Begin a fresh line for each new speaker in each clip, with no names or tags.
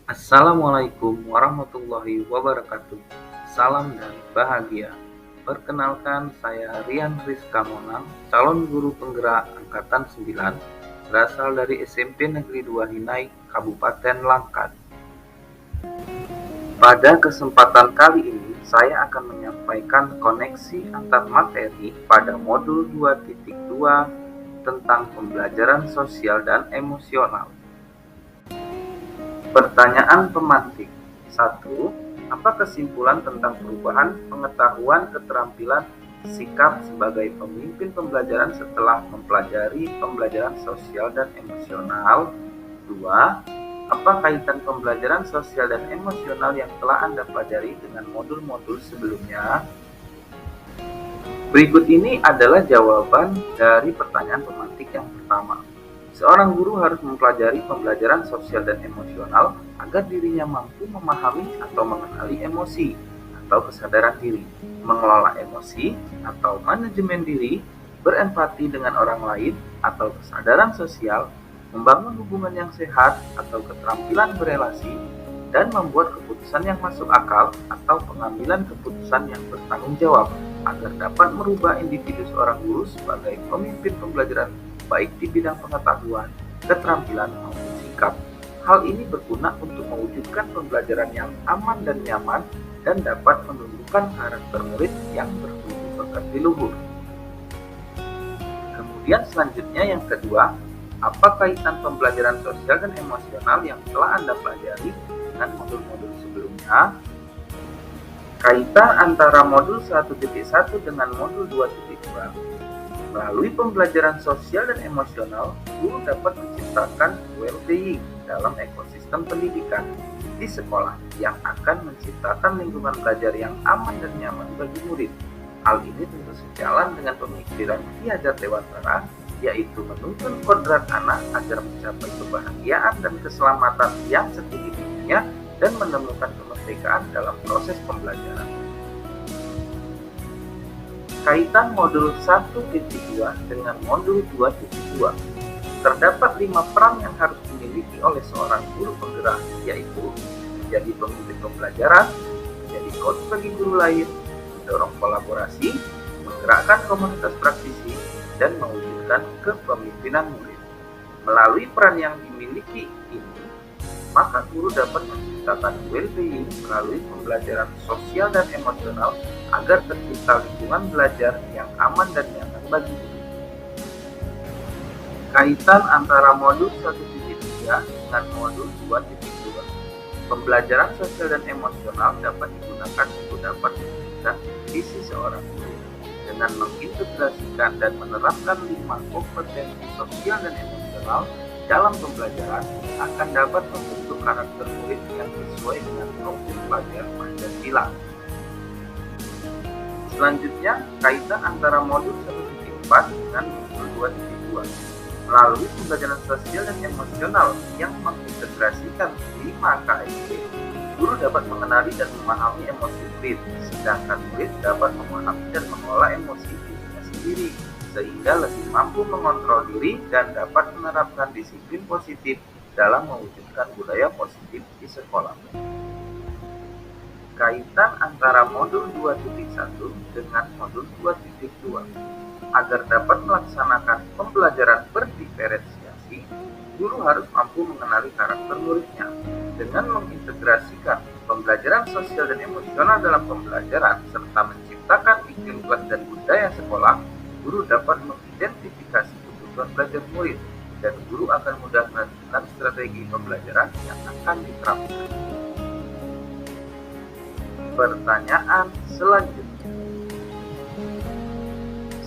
Assalamualaikum warahmatullahi wabarakatuh. Salam dan bahagia. Perkenalkan, saya Rian Rizka Monang, calon guru penggerak Angkatan 9, berasal dari SMP Negeri 2 Hinai, Kabupaten Langkat. Pada kesempatan kali ini, saya akan menyampaikan koneksi antar materi pada modul 2.2 tentang pembelajaran sosial dan emosional. Pertanyaan pemantik. 1. Apa kesimpulan tentang perubahan pengetahuan, keterampilan, sikap sebagai pemimpin pembelajaran setelah mempelajari pembelajaran sosial dan emosional? 2. Apa kaitan pembelajaran sosial dan emosional yang telah Anda pelajari dengan modul-modul sebelumnya? Berikut ini adalah jawaban dari pertanyaan pemantik yang pertama. Seorang guru harus mempelajari pembelajaran sosial dan emosional agar dirinya mampu memahami atau mengenali emosi atau kesadaran diri, mengelola emosi atau manajemen diri, berempati dengan orang lain atau kesadaran sosial, membangun hubungan yang sehat atau keterampilan berelasi, dan membuat keputusan yang masuk akal atau pengambilan keputusan yang bertanggung jawab agar dapat merubah individu seorang guru sebagai pemimpin pembelajaran baik di bidang pengetahuan, keterampilan, maupun sikap. Hal ini berguna untuk mewujudkan pembelajaran yang aman dan nyaman dan dapat menumbuhkan karakter murid yang berbudi pekerti luhur. Kemudian selanjutnya yang kedua, apa kaitan pembelajaran sosial dan emosional yang telah Anda pelajari dengan modul-modul sebelumnya? Kaitan antara modul 1.1 dengan modul 2.2. Melalui pembelajaran sosial dan emosional, guru dapat menciptakan well-being dalam ekosistem pendidikan di sekolah yang akan menciptakan lingkungan belajar yang aman dan nyaman bagi murid. Hal ini tentu sejalan dengan pemikiran Ki Hajar Dewantara, yaitu menuntun kodrat anak agar mencapai kebahagiaan dan keselamatan yang setinggi-tingginya dan menemukan kemerdekaan dalam proses pembelajaran. Kaitan modul 1.2 dengan modul 2.2. Terdapat 5 peran yang harus dimiliki oleh seorang guru penggerak, yaitu menjadi pemimpin pembelajaran, menjadi coach bagi guru lain, mendorong kolaborasi, menggerakkan komunitas praktisi, dan mewujudkan kepemimpinan murid. Melalui peran yang dimiliki ini, maka guru dapat menciptakan well-being melalui pembelajaran sosial dan emosional agar tercipta lingkungan belajar yang aman dan nyaman bagi murid. Kaitan antara modul 1.3 dengan modul 2.2. Pembelajaran sosial dan emosional dapat digunakan untuk dapat mewujudkan visi seorang guru. Dengan mengintegrasikan dan menerapkan 5 kompetensi sosial dan emosional dalam pembelajaran akan dapat membentuk karakter murid yang sesuai dengan profil pelajar Pancasila. Selanjutnya, kaitan antara modul 1.4 dengan modul 2.2. Melalui pembelajaran sosial dan emosional yang mengintegrasikan 5 KSP, guru dapat mengenali dan memahami emosi murid, sedangkan murid dapat memahami dan mengelola emosi dirinya sendiri, sehingga lebih mampu mengontrol diri dan dapat menerapkan disiplin positif dalam mewujudkan budaya positif di sekolah. Kaitan antara modul 2.1 dengan modul 2.2. Agar dapat melaksanakan pembelajaran berdiferensiasi, guru harus mampu mengenali karakter muridnya. Dengan mengintegrasikan pembelajaran sosial dan emosional dalam pembelajaran serta menciptakan iklim kelas dan budaya sekolah, guru dapat mengidentifikasi kebutuhan belajar murid dan guru akan mudah menentukan strategi pembelajaran yang akan diterapkan. Pertanyaan selanjutnya.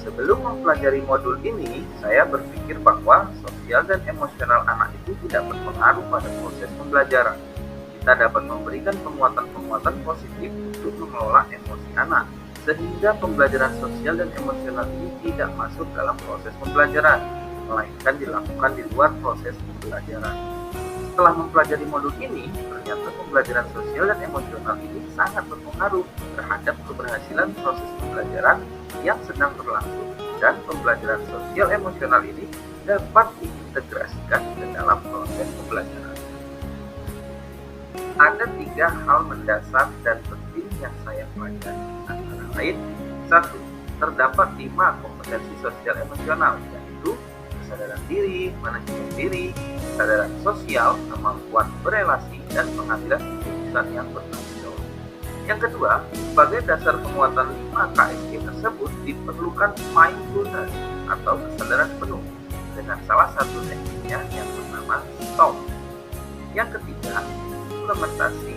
Sebelum mempelajari modul ini, saya berpikir bahwa sosial dan emosional anak itu tidak berpengaruh pada proses pembelajaran. Kita dapat memberikan penguatan-penguatan positif untuk mengelola emosi anak, sehingga pembelajaran sosial dan emosional ini tidak masuk dalam proses pembelajaran, melainkan dilakukan di luar proses pembelajaran. Setelah mempelajari modul ini, ternyata pembelajaran sosial dan emosional ini sangat berpengaruh terhadap keberhasilan proses pembelajaran yang sedang berlangsung dan pembelajaran sosial emosional ini dapat diintegrasikan ke dalam proses pembelajaran. Ada 3 hal mendasar dan penting yang saya pelajari, antara lain: 1. Terdapat 5 kompetensi sosial emosional, yaitu kesadaran diri, manajemen diri, kesadaran sosial, kemampuan berelasi, dan pengambilan keputusan yang bertanggung jawab. Yang kedua, sebagai dasar penguatan 5 KSG tersebut diperlukan mindfulness atau kesadaran penuh dengan salah satu tekniknya yang bernama STOP. Yang ketiga, implementasi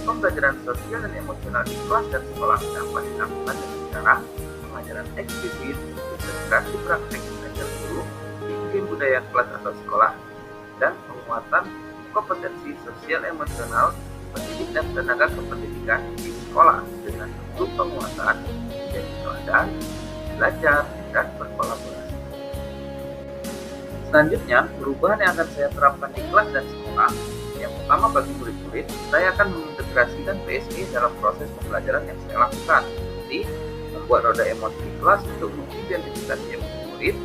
pembelajaran sosial dan emosional di kelas dan sekolah dapat dilakukan dengan cara pengajaran eksplisit, integrasi praktek mengajar guru, iklim budaya kelas atau sekolah, dan penguatan kompetensi sosial emosional pendidik dan tenaga kependidikan di sekolah dengan bentuk penguatan menjadi teladan, belajar, dan berkolaborasi. Selanjutnya, perubahan yang akan saya terapkan di kelas dan sekolah. Yang pertama, bagi murid-murid, saya akan mengintegrasikan PSE dalam proses pembelajaran yang saya lakukan, seperti membuat roda emosi di kelas untuk mengidentifikasi emosi murid,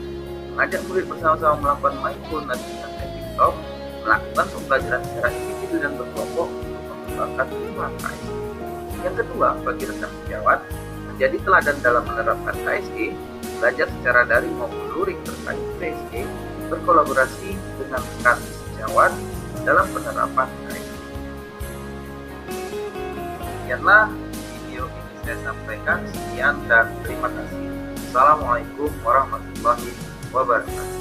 mengajak murid bersama-sama melakukan mindfulness dengan teknik STOP, melakukan pembelajaran secara individu dan berkelompok untuk mengembangkan 5 KSE. Yang kedua, bagi rekan sejawat, menjadi teladan dalam menerapkan KSE, belajar secara daring maupun luring terkait PSE, berkolaborasi dengan rekan sejawat dalam penerapan KSE. Sekianlah video ini saya sampaikan. Sekian dan terima kasih. Assalamualaikum warahmatullahi wabarakatuh.